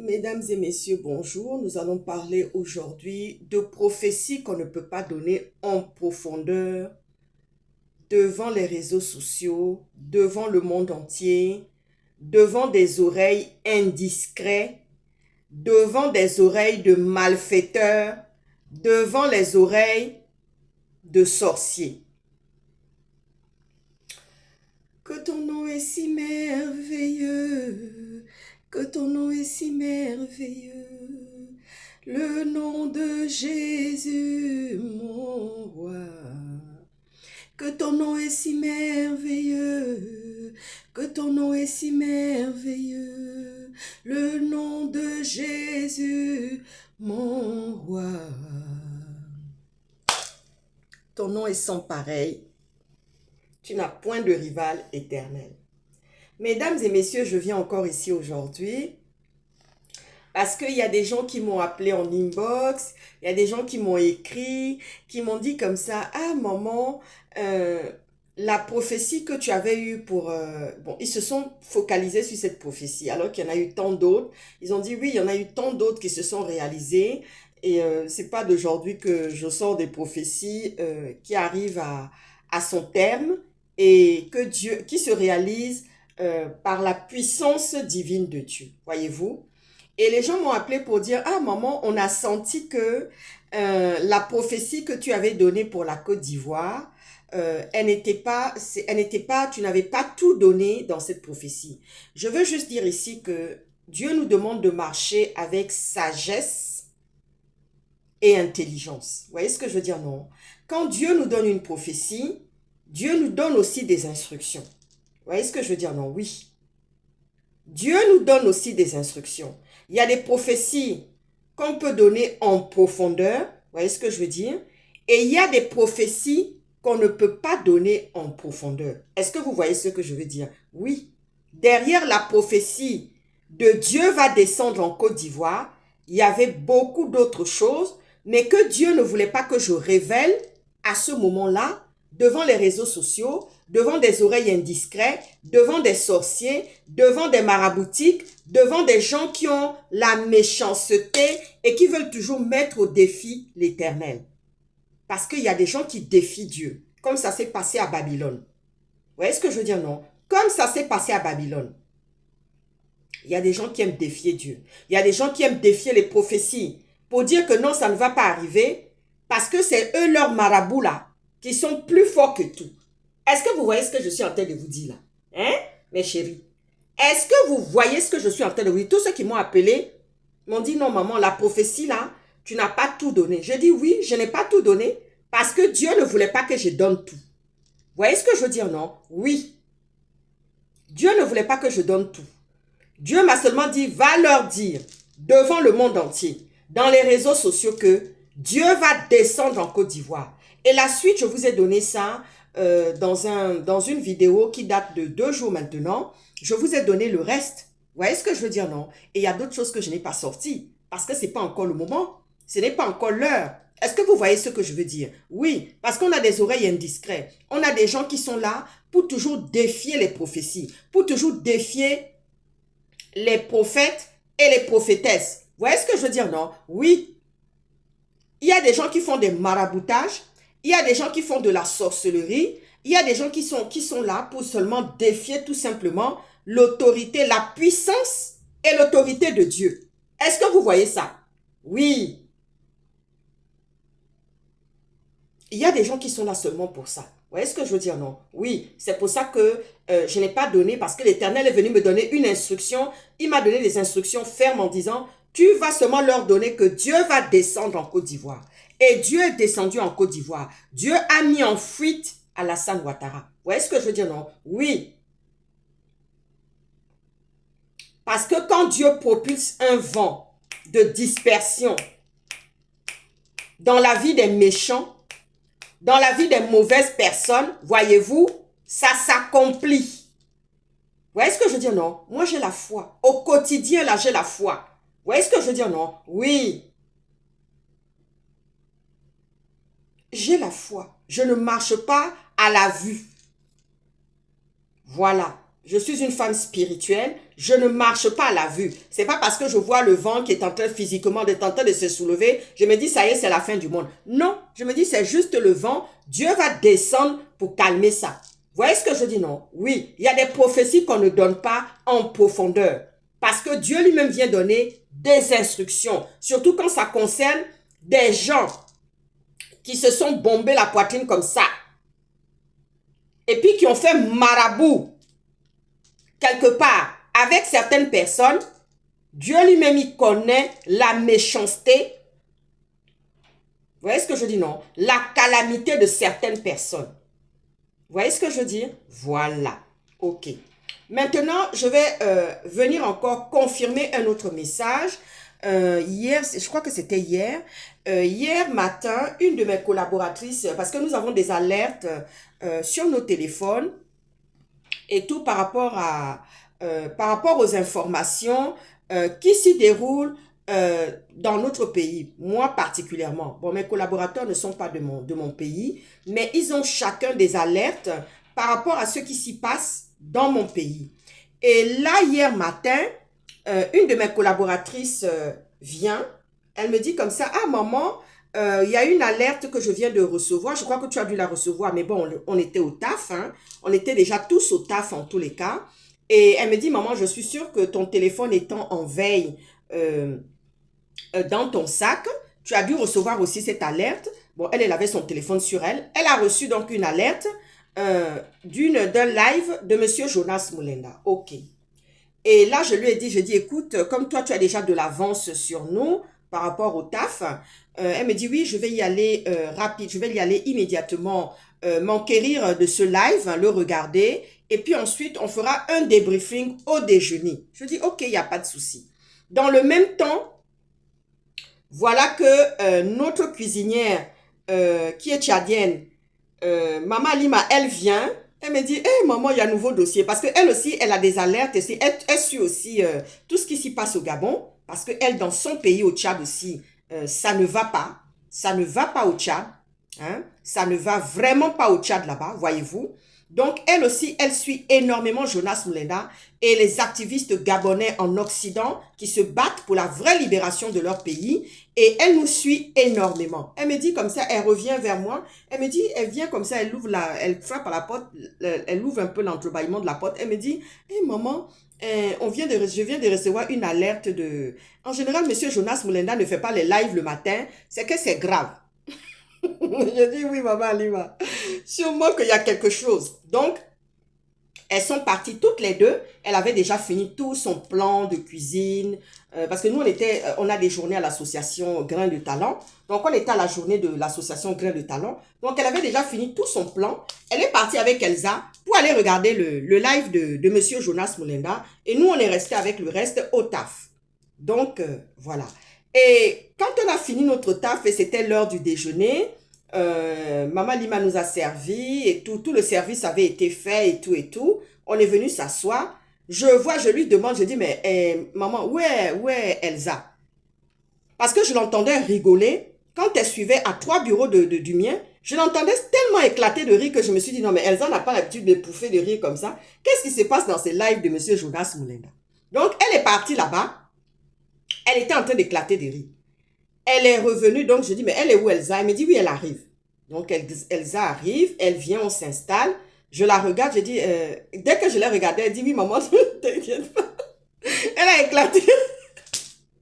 Mesdames et messieurs, bonjour. Nous allons parler aujourd'hui de prophéties qu'on ne peut pas donner en profondeur devant les réseaux sociaux, devant le monde entier, devant des oreilles indiscrètes, devant des oreilles de malfaiteurs, devant les oreilles de sorciers. Que ton nom est si merveilleux, que ton nom est si merveilleux, le nom de Jésus, mon roi. Que ton nom est si merveilleux, que ton nom est si merveilleux, le nom de Jésus, mon roi. Ton nom est sans pareil. Tu n'as point de rival éternel. Mesdames et messieurs, je viens encore ici aujourd'hui parce qu'il y a des gens qui m'ont appelé en inbox, il y a des gens qui m'ont écrit, qui m'ont dit comme ça, « Ah, maman, la prophétie que tu avais eue pour... Bon, ils se sont focalisés sur cette prophétie, alors qu'il y en a eu tant d'autres. Ils ont dit, oui, il y en a eu tant d'autres qui se sont réalisées. Et c'est pas d'aujourd'hui que je sors des prophéties qui arrivent à son terme et que Dieu, qui se réalise par la puissance divine de Dieu, voyez-vous. Et les gens m'ont appelé pour dire, ah maman, on a senti que la prophétie que tu avais donnée pour la Côte d'Ivoire, elle n'était pas, tu n'avais pas tout donné dans cette prophétie. Je veux juste dire ici que Dieu nous demande de marcher avec sagesse et intelligence. Vous voyez ce que je veux dire, non? Quand Dieu nous donne une prophétie, Dieu nous donne aussi des instructions. Vous voyez ce que je veux dire? Non, oui. Dieu nous donne aussi des instructions. Il y a des prophéties qu'on peut donner en profondeur. Vous voyez ce que je veux dire? Et il y a des prophéties qu'on ne peut pas donner en profondeur. Est-ce que vous voyez ce que je veux dire? Oui. Derrière la prophétie de Dieu va descendre en Côte d'Ivoire, il y avait beaucoup d'autres choses, mais que Dieu ne voulait pas que je révèle à ce moment-là, devant les réseaux sociaux, devant des oreilles indiscrètes, devant des sorciers, devant des maraboutiques, devant des gens qui ont la méchanceté et qui veulent toujours mettre au défi l'Éternel. Parce qu'il y a des gens qui défient Dieu, comme ça s'est passé à Babylone. Vous voyez ce que je veux dire, non? Comme ça s'est passé à Babylone. Il y a des gens qui aiment défier Dieu. Il y a des gens qui aiment défier les prophéties pour dire que non, ça ne va pas arriver parce que c'est eux, leurs marabouts là, qui sont plus forts que tout. Est-ce que vous voyez ce que je suis en train de vous dire là? Hein, mes chéris? Est-ce que vous voyez ce que je suis en train de vous dire? Tous ceux qui m'ont appelé m'ont dit non, maman, la prophétie là, tu n'as pas tout donné. Je dis oui, je n'ai pas tout donné parce que Dieu ne voulait pas que je donne tout. Vous voyez ce que je veux dire, non? Oui. Dieu ne voulait pas que je donne tout. Dieu m'a seulement dit, va leur dire devant le monde entier, dans les réseaux sociaux, que Dieu va descendre en Côte d'Ivoire. Et la suite, je vous ai donné ça dans une vidéo qui date de 2 jours maintenant. Je vous ai donné le reste. Vous voyez ce que je veux dire, non? Et il y a d'autres choses que je n'ai pas sorties parce que ce n'est pas encore le moment. Ce n'est pas encore l'heure. Est-ce que vous voyez ce que je veux dire? Oui, parce qu'on a des oreilles indiscrètes. On a des gens qui sont là pour toujours défier les prophéties, pour toujours défier les prophètes et les prophétesses. Vous voyez ce que je veux dire, non? Oui. Il y a des gens qui font des maraboutages. Il y a des gens qui font de la sorcellerie. Il y a des gens qui sont là pour seulement défier tout simplement l'autorité, la puissance et l'autorité de Dieu. Est-ce que vous voyez ça? Oui. Il y a des gens qui sont là seulement pour ça. Vous voyez ce que je veux dire, non? Oui, c'est pour ça que je n'ai pas donné, parce que l'Éternel est venu me donner une instruction. Il m'a donné des instructions fermes en disant, tu vas seulement leur donner que Dieu va descendre en Côte d'Ivoire. Et Dieu est descendu en Côte d'Ivoire. Dieu a mis en fuite Alassane Ouattara. Vous voyez ce que je veux dire, non? Oui. Parce que quand Dieu propulse un vent de dispersion dans la vie des méchants, dans la vie des mauvaises personnes, voyez-vous, ça s'accomplit. Vous voyez ce que je veux dire, non? Moi, j'ai la foi. Au quotidien, là, j'ai la foi. Vous voyez ce que je veux dire, non? Oui. J'ai la foi. Je ne marche pas à la vue. Voilà. Je suis une femme spirituelle. Je ne marche pas à la vue. C'est pas parce que je vois le vent qui est en train physiquement d'être en train de se soulever, je me dis ça y est, c'est la fin du monde. Non, je me dis c'est juste le vent. Dieu va descendre pour calmer ça. Vous voyez ce que je dis, non? Oui, il y a des prophéties qu'on ne donne pas en profondeur. Parce que Dieu lui-même vient donner des instructions. Surtout quand ça concerne des gens qui se sont bombés la poitrine comme ça. Et puis qui ont fait marabout quelque part avec certaines personnes. Dieu lui-même, il connaît la méchanceté. Vous voyez ce que je dis, non? La calamité de certaines personnes. Vous voyez ce que je veux dire? Voilà. Ok. Maintenant, je vais venir encore confirmer un autre message. Hier, je crois que c'était hier. Hier matin, une de mes collaboratrices, parce que nous avons des alertes sur nos téléphones et tout par rapport aux informations qui s'y déroulent dans notre pays, moi particulièrement. Bon, mes collaborateurs ne sont pas de mon pays, mais ils ont chacun des alertes par rapport à ce qui s'y passe dans mon pays. Et là, hier matin, une de mes collaboratrices vient, elle me dit comme ça, « Ah maman, il y a une alerte que je viens de recevoir, je crois que tu as dû la recevoir, mais bon, on était au taf, hein, on était déjà tous au taf en tous les cas. » Et elle me dit, « Maman, je suis sûre que ton téléphone étant en veille dans ton sac, tu as dû recevoir aussi cette alerte. » Bon, elle avait son téléphone sur elle. Elle a reçu donc une alerte d'un live de Monsieur Jonas Mulenda. Ok. Et là, je lui ai dit, écoute, comme toi, tu as déjà de l'avance sur nous par rapport au taf, elle me dit, oui, je vais y aller rapide, je vais y aller immédiatement, m'enquérir de ce live, le regarder, et puis ensuite, on fera un débriefing au déjeuner. Je dis, ok, il n'y a pas de souci. Dans le même temps, voilà que notre cuisinière, qui est tchadienne, Maman Lima, elle vient, elle me dit, hey, maman, il y a un nouveau dossier. Parce qu'elle aussi, elle a des alertes. Elle suit aussi tout ce qui s'y passe au Gabon. Parce qu'elle, dans son pays, au Tchad aussi, ça ne va pas. Ça ne va pas au Tchad. Hein? Ça ne va vraiment pas au Tchad là-bas, voyez-vous. Donc, elle aussi, elle suit énormément Jonas Mulenda et les activistes gabonais en Occident qui se battent pour la vraie libération de leur pays. Et elle nous suit énormément. Elle me dit comme ça, elle revient vers moi. Elle me dit, elle vient comme ça, elle frappe à la porte, elle ouvre un peu l'entrebâillement de la porte. Elle me dit, hé maman, je viens de recevoir une alerte de... En général, monsieur Jonas Mulenda ne fait pas les lives le matin. C'est que c'est grave. Je dis, oui maman Alima, sûrement qu'il y a quelque chose. Donc, elles sont parties toutes les deux. Elle avait déjà fini tout son plan de cuisine. Parce que nous, on a des journées à l'association Grain de Talent. Donc, on était à la journée de l'association Grain de Talent. Donc, elle avait déjà fini tout son plan. Elle est partie avec Elsa pour aller regarder le live de Monsieur Jonas Mulenda. Et nous, on est resté avec le reste au taf. Donc, voilà. Et quand on a fini notre taf et c'était l'heure du déjeuner, Maman Lima nous a servi et tout le service avait été fait et tout. On est venu s'asseoir. Je lui demande, je dis, mais maman, où est Elsa? Parce que je l'entendais rigoler. Quand elle suivait à 3 bureaux du mien, je l'entendais tellement éclater de rire que je me suis dit, non mais Elsa n'a pas l'habitude de pouffer de rire comme ça. Qu'est-ce qui se passe dans ces lives de Monsieur Jonas Mulenda? Donc, elle est partie là-bas. Elle était en train d'éclater de rire. Elle est revenue, donc je dis, mais elle est où Elsa? Elle me dit, oui, elle arrive. Donc, Elsa arrive, elle vient, on s'installe. Je la regarde, je dis, dès que je l'ai regardée, elle dit, oui, maman, ne t'inquiète pas. Elle a éclaté.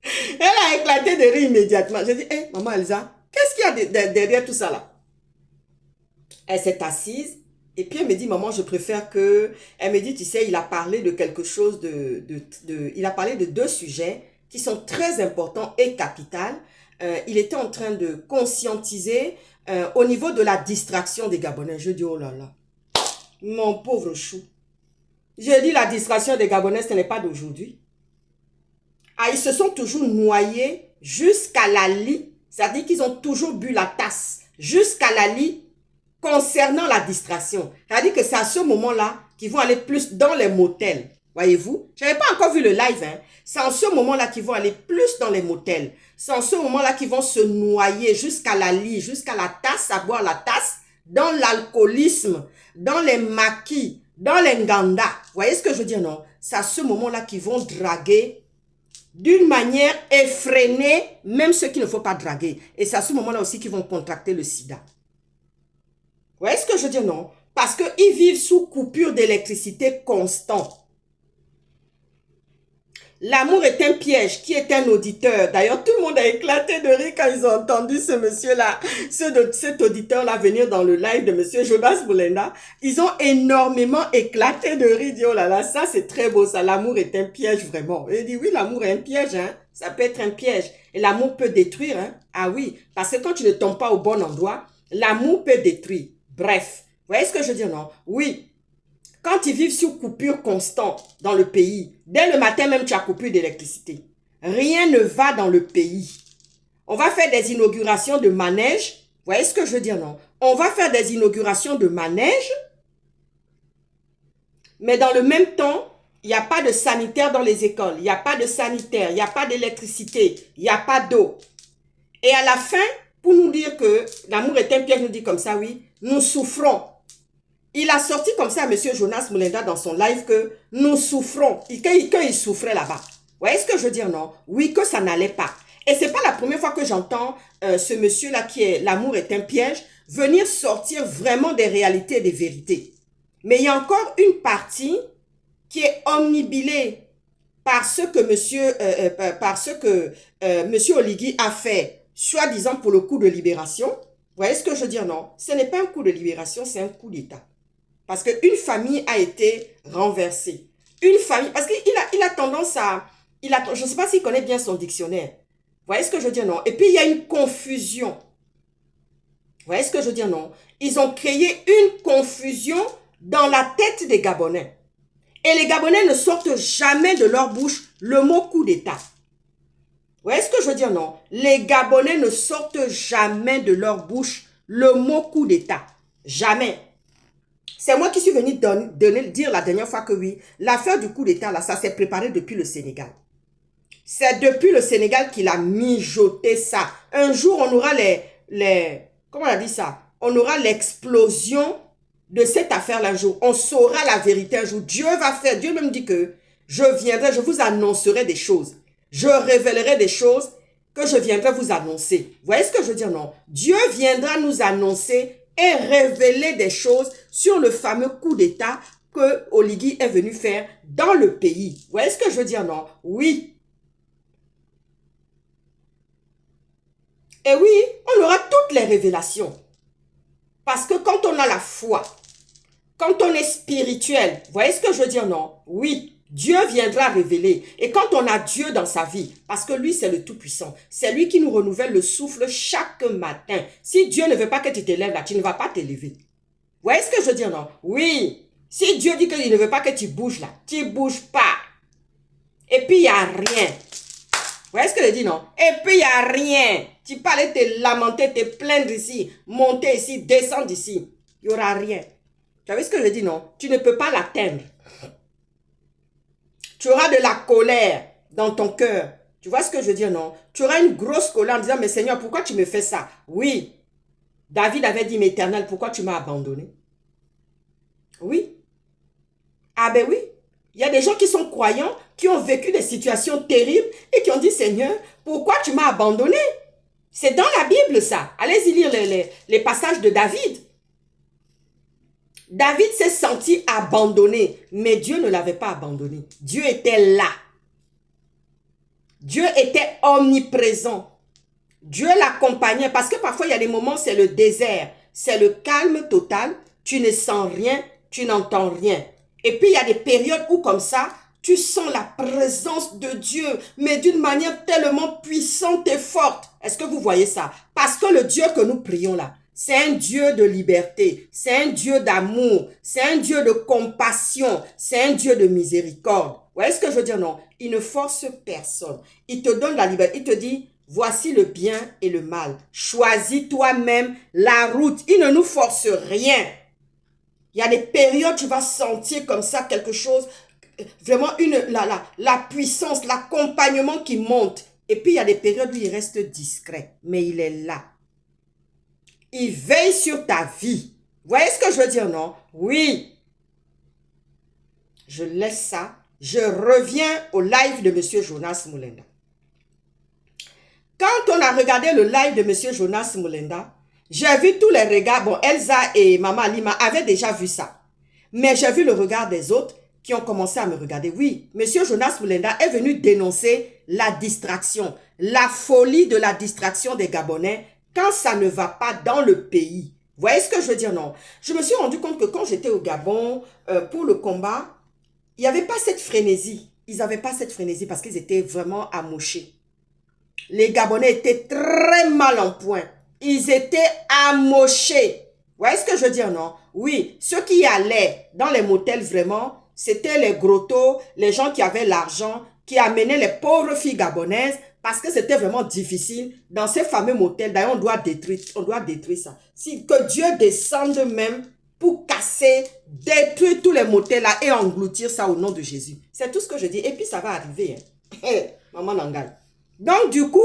Elle a éclaté de rire immédiatement. Je dis, hé, maman Elsa, qu'est-ce qu'il y a derrière tout ça là? Elle s'est assise. Et puis elle me dit, maman, je préfère que... Elle me dit, tu sais, il a parlé de quelque chose il a parlé de 2 sujets qui sont très importants et capitaux. Il était en train de conscientiser au niveau de la distraction des Gabonais. Je dis, oh là là, mon pauvre chou. Je dis, la distraction des Gabonais, ce n'est pas d'aujourd'hui. Ah, ils se sont toujours noyés jusqu'à la lie. C'est-à-dire qu'ils ont toujours bu la tasse jusqu'à la lie concernant la distraction. C'est-à-dire que c'est à ce moment-là qu'ils vont aller plus dans les motels. Voyez-vous? Je n'avais pas encore vu le live. Hein? C'est en ce moment-là qu'ils vont aller plus dans les motels. C'est en ce moment-là qu'ils vont se noyer jusqu'à la lie, jusqu'à la tasse, à boire la tasse, dans l'alcoolisme, dans les maquis, dans les Nganda, vous voyez ce que je veux dire, non? C'est à ce moment-là qu'ils vont draguer d'une manière effrénée, même ceux qu'il ne faut pas draguer. Et c'est à ce moment-là aussi qu'ils vont contracter le sida. Vous voyez ce que je veux dire, non? Parce qu'ils vivent sous coupure d'électricité constante. L'amour est un piège, qui est un auditeur. D'ailleurs, tout le monde a éclaté de rire quand ils ont entendu ce monsieur-là, cet auditeur-là venir dans le live de monsieur Jonas Mulenda. Ils ont énormément éclaté de rire. Dit, oh là là, ça c'est très beau, ça. L'amour est un piège, vraiment. Il dit, oui, l'amour est un piège, hein. Ça peut être un piège. Et l'amour peut détruire, hein. Ah oui, parce que quand tu ne tombes pas au bon endroit, l'amour peut détruire. Bref, vous voyez ce que je veux dire, non? Oui. Quand ils vivent sur coupure constante dans le pays, dès le matin même tu as coupure d'électricité. Rien ne va dans le pays. On va faire des inaugurations de manèges. Vous voyez ce que je veux dire, non? On va faire des inaugurations de manèges. Mais dans le même temps, il n'y a pas de sanitaire dans les écoles. Il n'y a pas de sanitaire. Il n'y a pas d'électricité. Il n'y a pas d'eau. Et à la fin, pour nous dire que l'amour est un piège, nous dit comme ça, oui, nous souffrons. Il a sorti comme ça à M. Jonas Mulenda dans son live que nous souffrons. Quand il souffrait là-bas. Vous voyez ce que je veux dire, non? Oui, que ça n'allait pas. Et c'est pas la première fois que j'entends ce monsieur-là qui est l'amour est un piège venir sortir vraiment des réalités et des vérités. Mais il y a encore une partie qui est omnibilée par ce que monsieur Oligui a fait, soi-disant pour le coup de libération. Vous voyez ce que je veux dire, non? Ce n'est pas un coup de libération, c'est un coup d'État. Parce qu'une famille a été renversée. Une famille, parce qu'il a tendance à... je ne sais pas s'il connaît bien son dictionnaire. Vous voyez ce que je veux dire, non? Et puis, il y a une confusion. Vous voyez ce que je veux dire, non? Ils ont créé une confusion dans la tête des Gabonais. Et les Gabonais ne sortent jamais de leur bouche le mot coup d'État. Vous voyez ce que je veux dire, non? Les Gabonais ne sortent jamais de leur bouche le mot coup d'État. Jamais. C'est moi qui suis venu dire la dernière fois que oui, l'affaire du coup d'État, là, ça s'est préparé depuis le Sénégal. C'est depuis le Sénégal qu'il a mijoté ça. Un jour, on aura comment on a dit ça? On aura l'explosion de cette affaire-là un jour. On saura la vérité un jour. Dieu va faire. Dieu même dit que je viendrai, je vous annoncerai des choses. Je révélerai des choses que je viendrai vous annoncer. Vous voyez ce que je veux dire, non? Dieu viendra nous annoncer et révéler des choses sur le fameux coup d'État que Oligui est venu faire dans le pays. Vous voyez ce que je veux dire, non? Oui. Et oui, on aura toutes les révélations. Parce que quand on a la foi, quand on est spirituel, vous voyez ce que je veux dire, non? Oui. Dieu viendra révéler. Et quand on a Dieu dans sa vie, parce que lui, c'est le Tout-Puissant, c'est lui qui nous renouvelle le souffle chaque matin. Si Dieu ne veut pas que tu t'élèves là, tu ne vas pas t'élever. Vous voyez ce que je veux dire, non? Oui. Si Dieu dit qu'il ne veut pas que tu bouges là, tu ne bouges pas. Et puis, il n'y a rien. Vous voyez ce que je dis, non? Et puis, il n'y a rien. Tu parlais te lamenter, te plaindre ici, monter ici, descendre ici. Il n'y aura rien. Tu vois ce que je dis, non? Tu ne peux pas l'atteindre. Tu auras de la colère dans ton cœur. Tu vois ce que je veux dire, non? Tu auras une grosse colère en disant, mais Seigneur, pourquoi tu me fais ça? Oui. David avait dit, mais Éternel, pourquoi tu m'as abandonné? Oui. Ah ben oui. Il y a des gens qui sont croyants, qui ont vécu des situations terribles et qui ont dit, Seigneur, pourquoi tu m'as abandonné? C'est dans la Bible, ça. Allez-y lire les passages de David. David s'est senti abandonné, mais Dieu ne l'avait pas abandonné. Dieu était là. Dieu était omniprésent. Dieu l'accompagnait parce que parfois il y a des moments, c'est le désert, c'est le calme total, tu ne sens rien, tu n'entends rien. Et puis il y a des périodes où comme ça, tu sens la présence de Dieu, mais d'une manière tellement puissante et forte. Est-ce que vous voyez ça? Parce que le Dieu que nous prions là, c'est un Dieu de liberté, c'est un Dieu d'amour, c'est un Dieu de compassion, c'est un Dieu de miséricorde. Vous voyez ce que je veux dire, non? Il ne force personne. Il te donne la liberté. Il te dit, voici le bien et le mal. Choisis toi-même la route. Il ne nous force rien. Il y a des périodes, tu vas sentir comme ça quelque chose, vraiment la puissance, l'accompagnement qui monte. Et puis il y a des périodes où il reste discret, mais il est là. Il veille sur ta vie. Vous voyez ce que je veux dire, non? Oui. je laisse ça. Je reviens au live de M. Jonas Moulenda. Quand on a regardé le live de M. Jonas Moulenda, j'ai vu tous les regards. Bon, Elsa et Maman Alima avaient déjà vu ça. Mais j'ai vu le regard des autres qui ont commencé à me regarder. Oui, M. Jonas Moulenda est venu dénoncer la distraction, la folie de la distraction des Gabonais quand ça ne va pas dans le pays. Vous voyez ce que je veux dire, non? Je me suis rendu compte que quand j'étais au Gabon pour le combat, il n'y avait pas cette frénésie. Ils n'avaient pas cette frénésie parce qu'ils étaient vraiment amochés. Les Gabonais étaient très mal en point. Ils étaient amochés. Vous voyez ce que je veux dire, non? Oui, ceux qui allaient dans les motels vraiment, c'était les grottos, les gens qui avaient l'argent, qui amenaient les pauvres filles gabonaises parce que c'était vraiment difficile dans ces fameux motels. D'ailleurs, on doit détruire ça. Si, que Dieu descende même pour casser, détruire tous les motels là et engloutir ça au nom de Jésus. C'est tout ce que je dis. Et puis ça va arriver. Hein. Hey, maman Nangal. Donc du coup,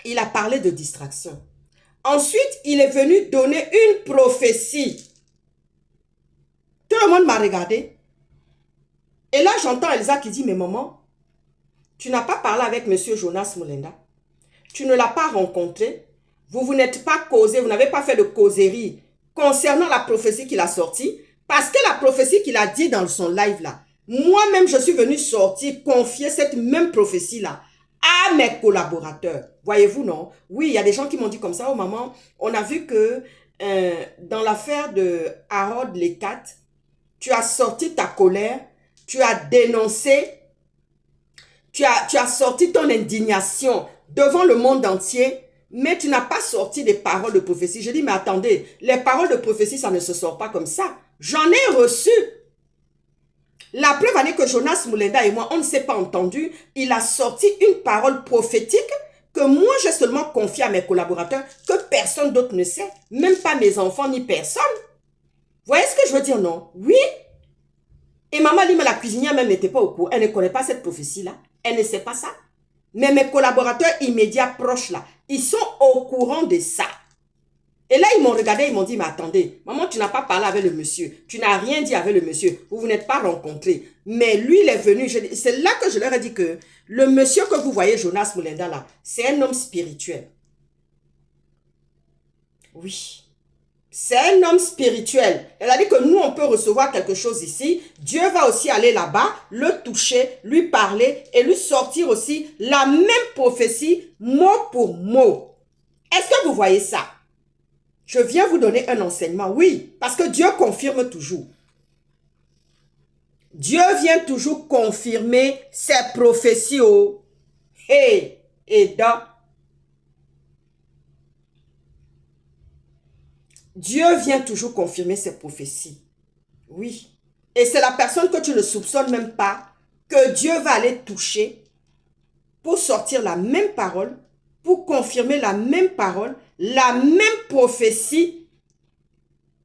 il a parlé de distraction. Ensuite, il est venu donner une prophétie. Tout le monde m'a regardé. Et là, j'entends Elsa qui dit, mais maman, tu n'as pas parlé avec M. Jonas Moulenda. Tu ne l'as pas rencontré. Vous n'êtes pas causé, vous n'avez pas fait de causerie concernant la prophétie qu'il a sortie. Parce que la prophétie qu'il a dit dans son live là, moi-même, je suis venu sortir, confier cette même prophétie-là à mes collaborateurs. Voyez-vous, non? Oui, il y a des gens qui m'ont dit comme ça, oh maman, on a vu que dans l'affaire de Harold Lecat, tu as sorti ta colère, tu as dénoncé, tu as sorti ton indignation devant le monde entier, mais tu n'as pas sorti des paroles de prophétie. Je dis, mais attendez, les paroles de prophétie, ça ne se sort pas comme ça. J'en ai reçu. La preuve en est que Jonas Moulenda et moi, on ne s'est pas entendu. Il a sorti une parole prophétique que moi, j'ai seulement confiée à mes collaborateurs, que personne d'autre ne sait, même pas mes enfants ni personne. Vous voyez ce que je veux dire, non? Oui. Et Maman Lima, la cuisinière, même n'était pas au courant. Elle ne connaît pas cette prophétie-là. Elle ne sait pas ça. Mais mes collaborateurs immédiats, proches, là, ils sont au courant de ça. Et là, ils m'ont regardé, ils m'ont dit, mais attendez, maman, tu n'as pas parlé avec le monsieur. Tu n'as rien dit avec le monsieur. Vous n'êtes pas rencontrés. Mais lui, il est venu. C'est là que je leur ai dit que le monsieur que vous voyez, Jonas Moulenda, là, c'est un homme spirituel. Oui. C'est un homme spirituel. Elle a dit que nous, on peut recevoir quelque chose ici. Dieu va aussi aller là-bas, le toucher, lui parler et lui sortir aussi la même prophétie, mot pour mot. Est-ce que vous voyez ça? Je viens vous donner un enseignement, oui, parce que Dieu confirme toujours. Dieu vient toujours confirmer ses prophéties. Oh. Hey, et dans Dieu vient toujours confirmer ses prophéties. Oui. Et c'est la personne que tu ne soupçonnes même pas que Dieu va aller toucher pour sortir la même parole, pour confirmer la même parole, la même prophétie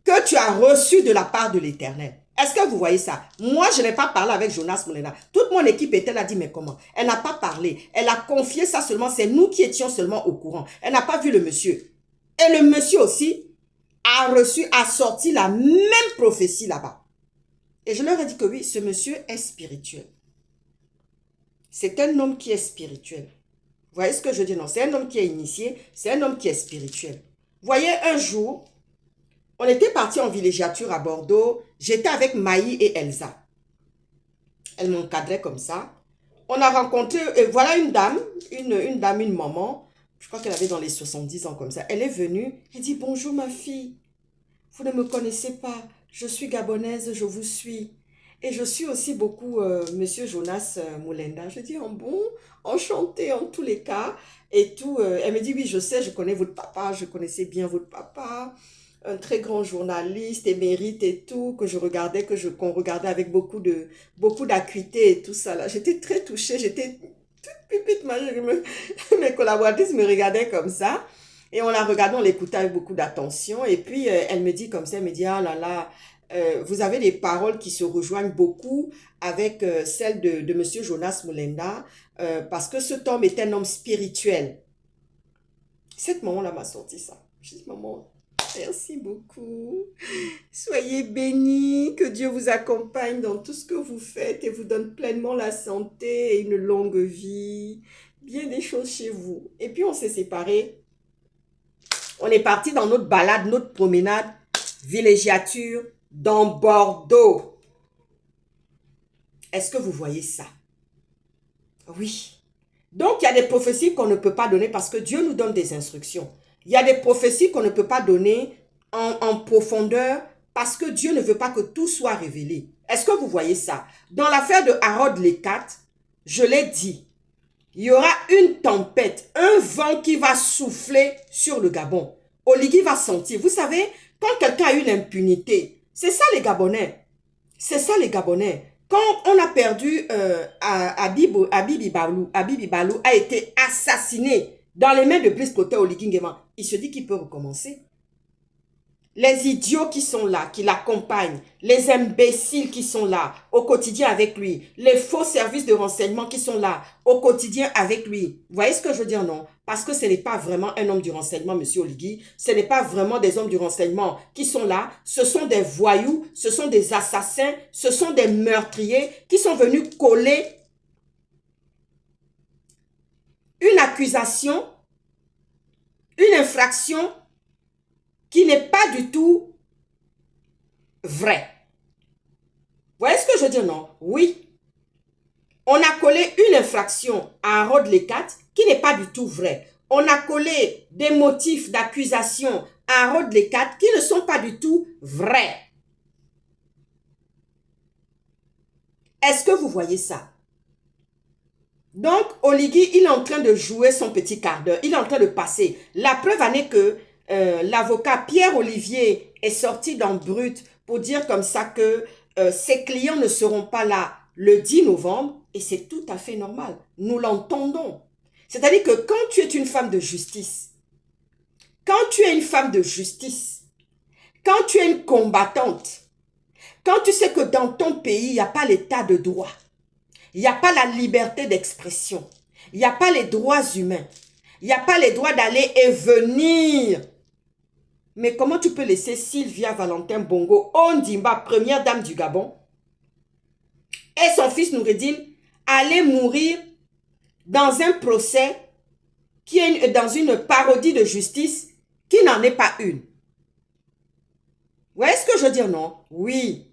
que tu as reçue de la part de l'Éternel. Est-ce que vous voyez ça? Moi, je n'ai pas parlé avec Jonas Moulenda. Toute mon équipe était là, dit, mais comment? Elle n'a pas parlé. Elle a confié ça seulement. C'est nous qui étions seulement au courant. Elle n'a pas vu le monsieur. Et le monsieur aussi a sorti la même prophétie là-bas. Et je leur ai dit que oui, ce monsieur est spirituel. C'est un homme qui est spirituel. Vous voyez ce que je dis? Non, c'est un homme qui est initié, c'est un homme qui est spirituel. Vous voyez, un jour, on était parti en villégiature à Bordeaux. J'étais avec Maï et Elsa. Elle m'encadrait comme ça. On a rencontré, et voilà une dame, une maman. Je crois qu'elle avait dans les 70 ans comme ça. Elle est venue, elle dit, bonjour ma fille. Vous ne me connaissez pas. Je suis gabonaise, je vous suis. Et je suis aussi beaucoup Monsieur Jonas Moulenda. Je dis, bon, enchanté en tous les cas. Et tout. Elle me dit, oui, je sais, je connais votre papa. Je connaissais bien votre papa. Un très grand journaliste, émérite et tout, que je regardais, qu'on regardait avec beaucoup d'acuité et tout ça. Là, j'étais très touchée. J'étais toute pipite. Mes collaboratrices me regardaient comme ça. Et on la regardait, on l'écoutait avec beaucoup d'attention. Et puis, elle me dit comme ça, elle me dit, ah là là, vous avez des paroles qui se rejoignent beaucoup avec celles de Monsieur Jonas Moulenda, parce que cet homme est un homme spirituel. Cette maman-là m'a sorti ça. Je dis, maman, Merci beaucoup. Soyez bénis, que Dieu vous accompagne dans tout ce que vous faites et vous donne pleinement la santé et une longue vie. Bien des choses chez vous. Et puis on s'est séparés. On est parti dans notre balade, notre promenade, villégiature, dans Bordeaux. Est-ce que vous voyez ça? Oui. Donc, il y a des prophéties qu'on ne peut pas donner parce que Dieu nous donne des instructions. Il y a des prophéties qu'on ne peut pas donner en profondeur parce que Dieu ne veut pas que tout soit révélé. Est-ce que vous voyez ça? Dans l'affaire de Harold Lecat, je l'ai dit, il y aura une tempête, un vent qui va souffler sur le Gabon. Oligui va sentir. Vous savez, quand quelqu'un a une impunité, c'est ça les Gabonais. C'est ça les Gabonais. Quand on a perdu Abibi Balou a été assassiné dans les mains de Brice Clotaire Oligui Nguema, il se dit qu'il peut recommencer. Les idiots qui sont là, qui l'accompagnent, les imbéciles qui sont là au quotidien avec lui, les faux services de renseignement qui sont là au quotidien avec lui. Vous voyez ce que je veux dire, non? Parce que ce n'est pas vraiment un homme du renseignement, monsieur Oligui. Ce n'est pas vraiment des hommes du renseignement qui sont là. Ce sont des voyous, ce sont des assassins, ce sont des meurtriers qui sont venus coller une accusation, une infraction qui n'est pas du tout vrai. Vous voyez ce que je veux dire, non? Oui. On a collé une infraction à Harold Lecat qui n'est pas du tout vrai. On a collé des motifs d'accusation à Harold Lecat qui ne sont pas du tout vrais. Est-ce que vous voyez ça? Donc, Oligui, il est en train de jouer son petit quart d'heure. Il est en train de passer. La preuve en est que l'avocat Pierre Olivier est sorti dans Brut pour dire comme ça que ses clients ne seront pas là le 10 novembre et c'est tout à fait normal. Nous l'entendons. C'est-à-dire que quand tu es une femme de justice, quand tu es une femme de justice, quand tu es une combattante, quand tu sais que dans ton pays, il n'y a pas l'état de droit, il n'y a pas la liberté d'expression, il n'y a pas les droits humains, il n'y a pas les droits d'aller et venir. Mais comment tu peux laisser Sylvia Valentin Bongo Ondimba, première dame du Gabon, et son fils Noureddine aller mourir dans un procès qui est dans une parodie de justice qui n'en est pas une? Vous voyez ce que je veux dire, non? Oui.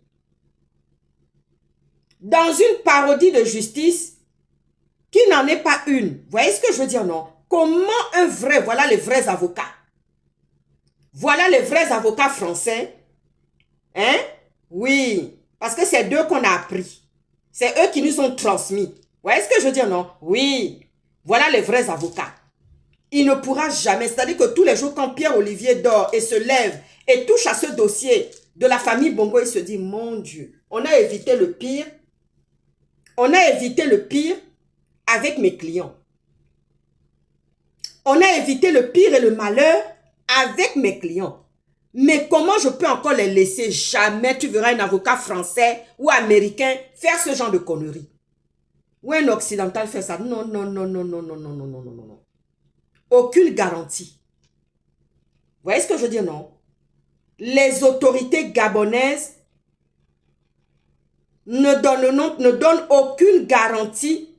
Dans une parodie de justice qui n'en est pas une. Vous voyez ce que je veux dire, non? Comment un vrai, voilà les vrais avocats. Voilà les vrais avocats français. Hein? Oui. Parce que c'est d'eux qu'on a appris. C'est eux qui nous ont transmis. Vous voyez ce que je veux dire, non? Oui. Voilà les vrais avocats. Il ne pourra jamais. C'est-à-dire que tous les jours, quand Pierre Olivier dort et se lève et touche à ce dossier de la famille Bongo, il se dit, mon Dieu, on a évité le pire. On a évité le pire avec mes clients. On a évité le pire et le malheur avec mes clients. Mais comment je peux encore les laisser? Jamais tu verras un avocat français ou américain faire ce genre de conneries. Ou un occidental faire ça. Non, non, non, non, non, non, non, non, non, non, non. Aucune garantie. Vous voyez ce que je veux dire, non? Les autorités gabonaises ne donnent aucune garantie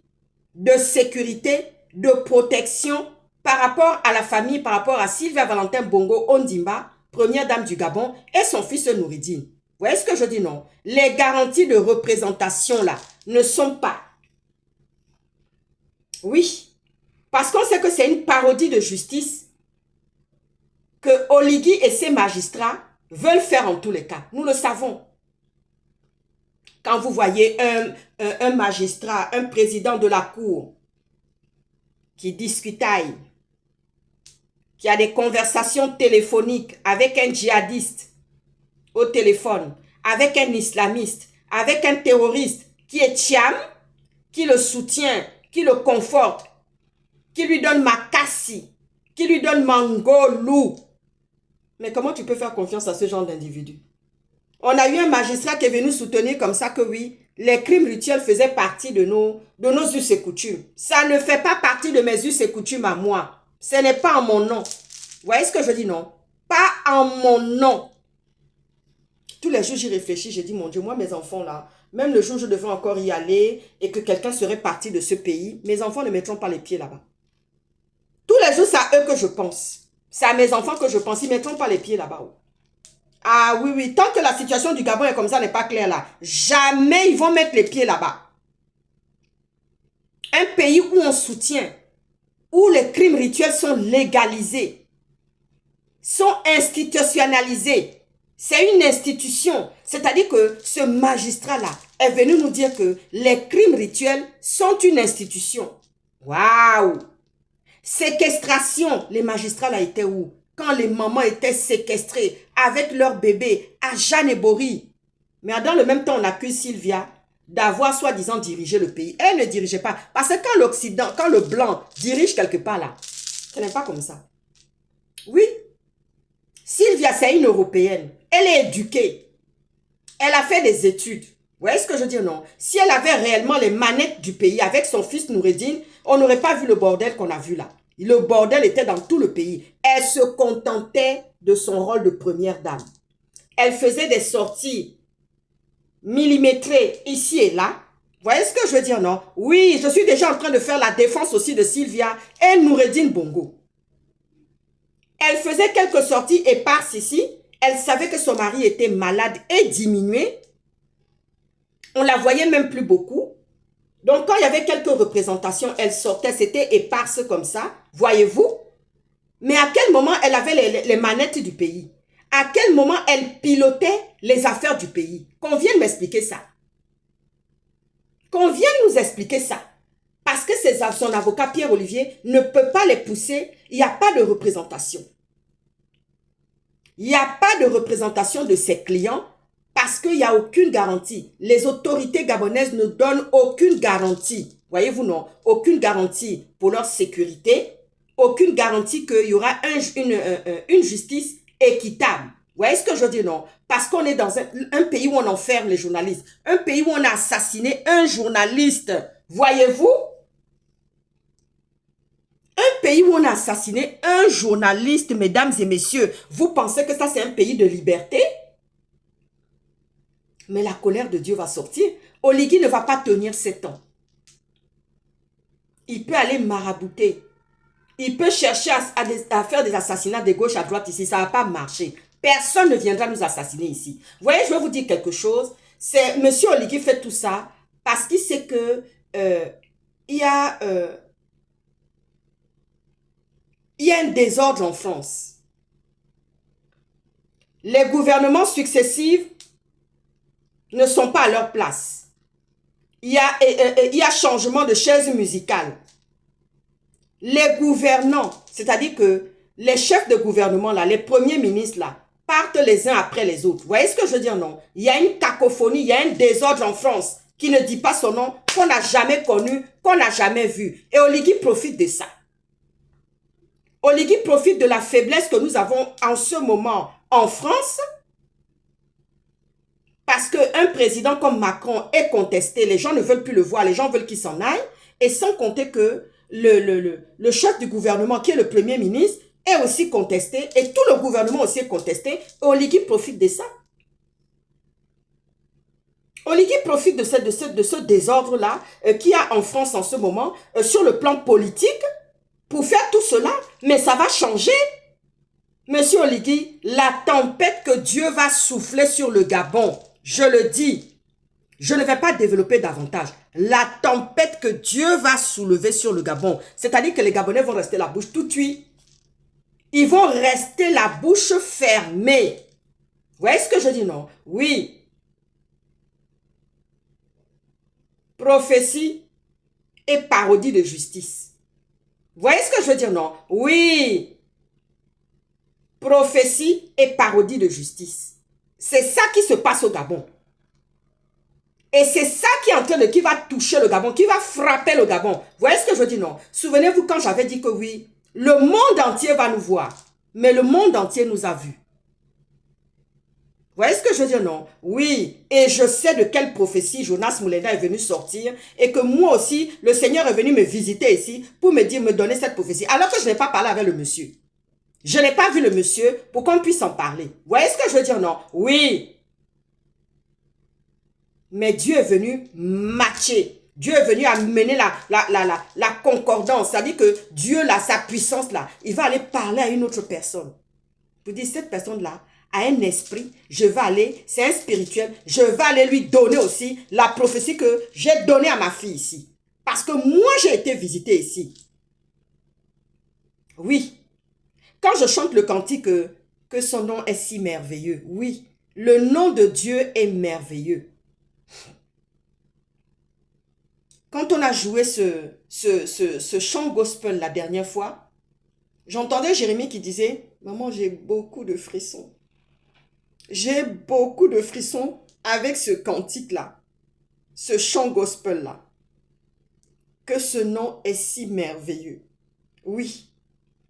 de sécurité, de protection par rapport à la famille, par rapport à Sylvia Valentin Bongo Ondimba, première dame du Gabon, et son fils Noureddine. Vous voyez ce que je dis, non? Les garanties de représentation, là, ne sont pas. Oui. Parce qu'on sait que c'est une parodie de justice que Oligui et ses magistrats veulent faire en tous les cas. Nous le savons. Quand vous voyez un magistrat, un président de la cour qui discutaille, qui a des conversations téléphoniques avec un djihadiste au téléphone, avec un islamiste, avec un terroriste qui est Thiam, qui le soutient, qui le conforte, qui lui donne Makassi, qui lui donne Mangolou. Mais comment tu peux faire confiance à ce genre d'individu? On a eu un magistrat qui est venu soutenir comme ça que oui, les crimes rituels faisaient partie de nos us et coutumes. Ça ne fait pas partie de mes us et coutumes à moi. Ce n'est pas en mon nom. Vous voyez ce que je dis, non? Pas en mon nom. Tous les jours, j'y réfléchis. J'ai dit, mon Dieu, moi, mes enfants là, même le jour où je devrais encore y aller et que quelqu'un serait parti de ce pays, mes enfants ne mettront pas les pieds là-bas. Tous les jours, c'est à eux que je pense. C'est à mes enfants que je pense. Ils ne mettront pas les pieds là-bas. Ah oui, oui. Tant que la situation du Gabon est comme ça, n'est pas claire là, jamais ils vont mettre les pieds là-bas. Un pays où on soutient, où les crimes rituels sont légalisés, sont institutionnalisés. C'est une institution. C'est-à-dire que ce magistrat-là est venu nous dire que les crimes rituels sont une institution. Waouh! Séquestration. Les magistrats là étaient où? Quand les mamans étaient séquestrées avec leurs bébés à Jeanne et Bory. Mais dans le même temps, on accuse Sylvia d'avoir soi-disant dirigé le pays. Elle ne dirigeait pas. Parce que quand l'Occident, quand le blanc dirige quelque part là, ce n'est pas comme ça. Oui. Sylvia, c'est une Européenne. Elle est éduquée. Elle a fait des études. Vous voyez ce que je veux dire, non? Si elle avait réellement les manettes du pays avec son fils Noureddine, on n'aurait pas vu le bordel qu'on a vu là. Le bordel était dans tout le pays. Elle se contentait de son rôle de première dame. Elle faisait des sorties millimétrées ici et là. Vous voyez ce que je veux dire, non? Oui, je suis déjà en train de faire la défense aussi de Sylvia et Noureddine Bongo. Elle faisait quelques sorties éparses ici. Elle savait que son mari était malade et diminué. On la voyait même plus beaucoup. Donc, quand il y avait quelques représentations, elle sortait, c'était éparse comme ça. Voyez-vous? Mais à quel moment elle avait les manettes du pays? À quel moment elle pilotait les affaires du pays? Qu'on vienne m'expliquer ça. Qu'on vienne nous expliquer ça. Parce que son avocat Pierre-Olivier ne peut pas les pousser. Il n'y a pas de représentation. Il n'y a pas de représentation de ses clients parce qu'il n'y a aucune garantie. Les autorités gabonaises ne donnent aucune garantie. Voyez-vous, non? Aucune garantie pour leur sécurité. Aucune garantie qu'il y aura une justice équitable. Vous voyez ce que je veux dire, non? Parce qu'on est dans un pays où on enferme les journalistes. Un pays où on a assassiné un journaliste. Voyez-vous? Un pays où on a assassiné un journaliste, mesdames et messieurs. Vous pensez que ça, c'est un pays de liberté? Mais la colère de Dieu va sortir. Oligui ne va pas tenir 7 ans. Il peut aller marabouter. Il peut chercher à faire des assassinats de gauche à droite ici. Ça ne va pas marcher. Personne ne viendra nous assassiner ici. Vous voyez, je vais vous dire quelque chose. C'est Monsieur Oligui fait tout ça parce qu'il sait que il y a un désordre en France. Les gouvernements successifs ne sont pas à leur place. Il y a changement de chaise musicale. Les gouvernants, c'est-à-dire que les chefs de gouvernement, là, les premiers ministres, là, partent les uns après les autres. Vous voyez ce que je veux dire, non? Il y a une cacophonie, il y a un désordre en France qui ne dit pas son nom, qu'on n'a jamais connu, qu'on n'a jamais vu. Et Oligui profite de ça. Oligui profite de la faiblesse que nous avons en ce moment en France. Parce qu'un président comme Macron est contesté, les gens ne veulent plus le voir, les gens veulent qu'il s'en aille. Et sans compter que le chef du gouvernement, qui est le premier ministre, est aussi contesté. Et tout le gouvernement aussi est contesté. Et Oligui profite de ça. Oligui profite de ce désordre-là qu'il y a en France en ce moment, sur le plan politique, pour faire tout cela. Mais ça va changer. Monsieur Oligui, la tempête que Dieu va souffler sur le Gabon, je le dis, je ne vais pas développer davantage. La tempête que Dieu va soulever sur le Gabon, c'est-à-dire que les Gabonais vont rester la bouche tout cuite. Ils vont rester la bouche fermée. Vous voyez ce que je dis, non? Oui. Prophétie et parodie de justice. Vous voyez ce que je veux dire, non? Oui. Prophétie et parodie de justice. C'est ça qui se passe au Gabon. Et c'est ça qui va toucher le Gabon, qui va frapper le Gabon. Vous voyez ce que je veux dire, non? Souvenez-vous quand j'avais dit que oui, le monde entier va nous voir. Mais le monde entier nous a vus. Vous voyez ce que je veux dire, non? Oui, et je sais de quelle prophétie Jonas Moulenda est venu sortir et que moi aussi, le Seigneur est venu me visiter ici pour me dire, me donner cette prophétie. Alors que je n'ai pas parlé avec le monsieur. Je n'ai pas vu le monsieur pour qu'on puisse en parler. Vous voyez ce que je veux dire, non? Oui. Mais Dieu est venu matcher. Dieu est venu amener la concordance. C'est-à-dire que Dieu, là, sa puissance, là, il va aller parler à une autre personne. Vous dites, cette personne-là a un esprit, je vais aller, c'est un spirituel, je vais aller lui donner aussi la prophétie que j'ai donnée à ma fille ici. Parce que moi, j'ai été visitée ici. Oui. Quand je chante le cantique que son nom est si merveilleux, oui, le nom de Dieu est merveilleux. Quand on a joué ce chant gospel la dernière fois, j'entendais Jérémie qui disait, « Maman, j'ai beaucoup de frissons. J'ai beaucoup de frissons avec ce cantique-là, ce chant gospel-là. Que ce nom est si merveilleux. » Oui.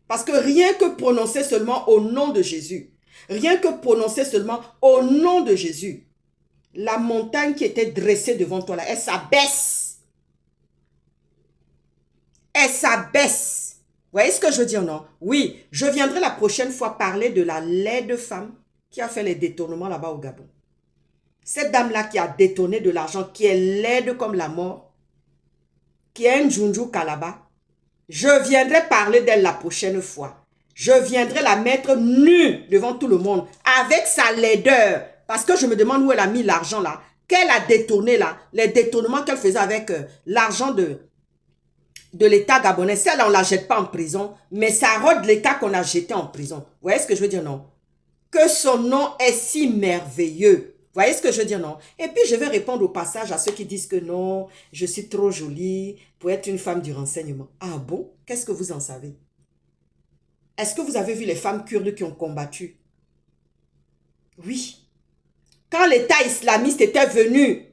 Parce que rien que prononcer seulement au nom de Jésus, rien que prononcer seulement au nom de Jésus, la montagne qui était dressée devant toi là, elle s'abaisse. Elle s'abaisse. Vous voyez ce que je veux dire, non? Oui, je viendrai la prochaine fois parler de la laide femme qui a fait les détournements là-bas au Gabon. Cette dame-là qui a détourné de l'argent, qui est laide comme la mort, qui est un Junju Kalaba. Je viendrai parler d'elle la prochaine fois. Je viendrai la mettre nue devant tout le monde avec sa laideur. Parce que je me demande où elle a mis l'argent là. Qu'elle a détourné là. Les détournements qu'elle faisait avec l'argent de l'État gabonais. Celle-là, on ne la jette pas en prison. Mais ça rôde l'État qu'on a jeté en prison. Vous voyez ce que je veux dire, non? Que son nom est si merveilleux. Vous voyez ce que je veux dire, non? Et puis, je vais répondre au passage à ceux qui disent que non, je suis trop jolie pour être une femme du renseignement. Ah bon? Qu'est-ce que vous en savez? Est-ce que vous avez vu les femmes kurdes qui ont combattu? Oui. Quand l'État islamiste était venu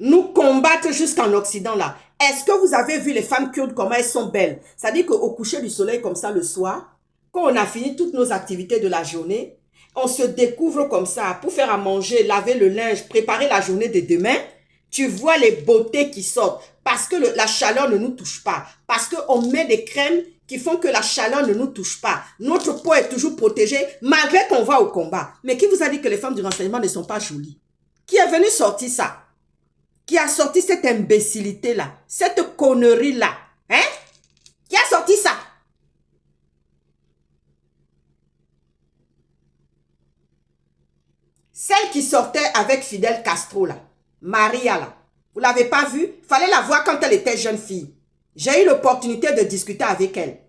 nous combattre jusqu'en Occident, là, est-ce que vous avez vu les femmes kurdes, comment elles sont belles? C'est-à-dire qu'au coucher du soleil, comme ça, le soir, quand on a fini toutes nos activités de la journée, on se découvre comme ça pour faire à manger, laver le linge, préparer la journée de demain. Tu vois les beautés qui sortent parce que la chaleur ne nous touche pas. Parce qu'on met des crèmes qui font que la chaleur ne nous touche pas. Notre peau est toujours protégée malgré qu'on va au combat. Mais qui vous a dit que les femmes du renseignement ne sont pas jolies? Qui est venu sortir ça? Qui a sorti cette imbécilité-là? Cette connerie-là? Hein? Qui a sorti ça? Celle qui sortait avec Fidel Castro, là, Maria, là, vous ne l'avez pas vue? Il fallait la voir quand elle était jeune fille. J'ai eu l'opportunité de discuter avec elle.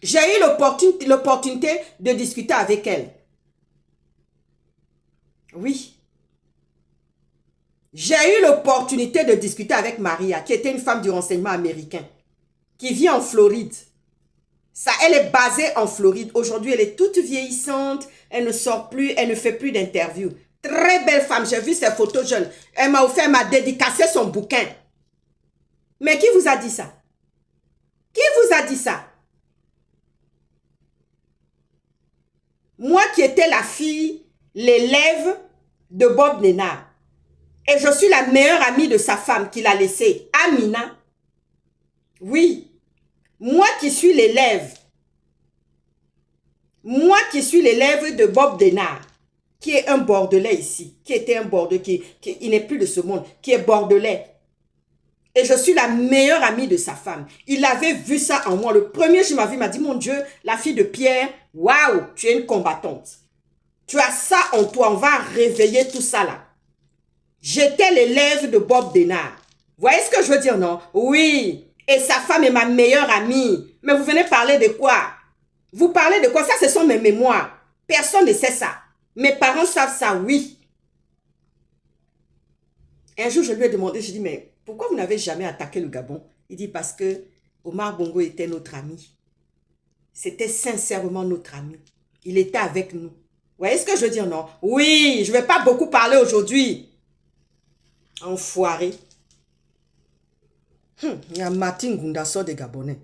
J'ai eu l'opportunité de discuter avec elle. Oui. J'ai eu l'opportunité de discuter avec Maria, qui était une femme du renseignement américain, qui vit en Floride. Ça, elle est basée en Floride. Aujourd'hui, elle est toute vieillissante. Elle ne sort plus, elle ne fait plus d'interviews. Très belle femme, j'ai vu ses photos jeunes. Elle m'a offert, elle m'a dédicacé son bouquin. Mais qui vous a dit ça? Qui vous a dit ça? Moi qui étais la fille, l'élève de Bob Nénard. Et je suis la meilleure amie de sa femme qu'il a laissée, Amina. Oui. Moi qui suis l'élève. Moi qui suis l'élève de Bob Denard, qui est un Bordelais ici, qui était un Bordelais, il n'est plus de ce monde, qui est Bordelais. Et je suis la meilleure amie de sa femme. Il avait vu ça en moi. Le premier jour, il m'a dit, mon Dieu, la fille de Pierre, waouh, tu es une combattante. Tu as ça en toi, on va réveiller tout ça là. J'étais l'élève de Bob Denard. Vous voyez ce que je veux dire, non? Oui. Et sa femme est ma meilleure amie. Mais vous venez parler de quoi? Vous parlez de quoi? Ça, ce sont mes mémoires. Personne ne sait ça. Mes parents savent ça, oui. Un jour, je lui ai demandé, je dis, mais pourquoi vous n'avez jamais attaqué le Gabon? Il dit, parce que Omar Bongo était notre ami. C'était sincèrement notre ami. Il était avec nous. Vous voyez ce que je veux dire, non? Oui, je ne vais pas beaucoup parler aujourd'hui. Enfoiré. Il y a Martin Gunda sort des Gabonais.